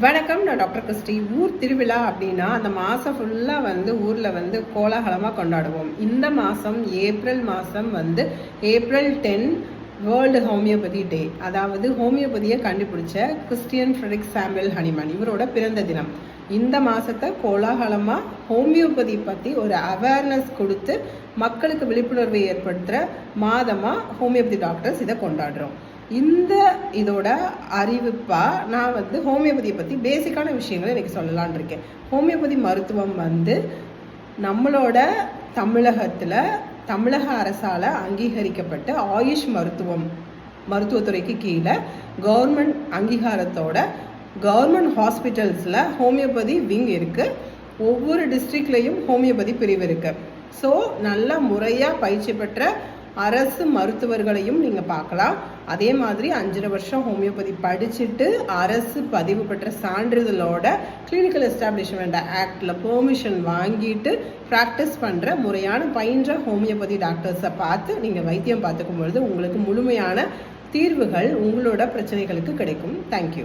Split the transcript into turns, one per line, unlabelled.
வணக்கம். நான் doctor Christie. ஊர் திருவிழா அப்படின்னா அந்த மாதம் ஃபுல்லாக ஊரில் கோலாகலமாக கொண்டாடுவோம். இந்த மாதம் ஏப்ரல் மாதம் ஏப்ரல் 10 வேர்ல்டு ஹோமியோபதி டே. அதாவது ஹோமியோபதியை கண்டுபிடிச்ச கிறிஸ்டியன் ஃப்ரெட்ரிக் சாமுவேல் ஹனிமன் இவரோட பிறந்த தினம். இந்த மாதத்தை கோலாகலமாக ஹோமியோபதி பற்றி ஒரு அவேர்னஸ் கொடுத்து மக்களுக்கு விழிப்புணர்வை ஏற்படுத்துகிற மாதமாக ஹோமியோபதி டாக்டர்ஸ் இதை கொண்டாடுறோம். இதோட அறிவிப்பாக நான் ஹோமியோபதியை பற்றி பேசிக்கான விஷயங்களை எனக்கு சொல்லலான் இருக்கேன். ஹோமியோபதி மருத்துவம் நம்மளோட தமிழக அரசால் அங்கீகரிக்கப்பட்ட ஆயுஷ் மருத்துவத்துறைக்கு கீழே கவர்மெண்ட் அங்கீகாரத்தோட கவர்மெண்ட் ஹாஸ்பிட்டல்ஸில் ஹோமியோபதி விங் இருக்குது. ஒவ்வொரு டிஸ்ட்ரிக்ட்லேயும் ஹோமியோபதி பிரிவு இருக்குது. ஸோ நல்ல முறையாக பயிற்சி பெற்ற அரசு மருத்துவர்களையும் நீங்கள் பார்க்கலாம். அதே மாதிரி 5.5 வருஷம் ஹோமியோபதி படிச்சுட்டு அரசு பதிவு பெற்ற சான்றிதழோட கிளினிக்கல் எஸ்டாப்ளிஷ்மெண்ட் ஆக்டில் பெர்மிஷன் வாங்கிட்டு ப்ராக்டிஸ் பண்ணுற முறையான பயின்ற ஹோமியோபதி டாக்டர்ஸை பார்த்து நீங்கள் வைத்தியம் பார்த்துக்கும் பொழுது உங்களுக்கு முழுமையான தீர்வுகள் உங்களோட பிரச்சனைகளுக்கு கிடைக்கும். தேங்க்யூ.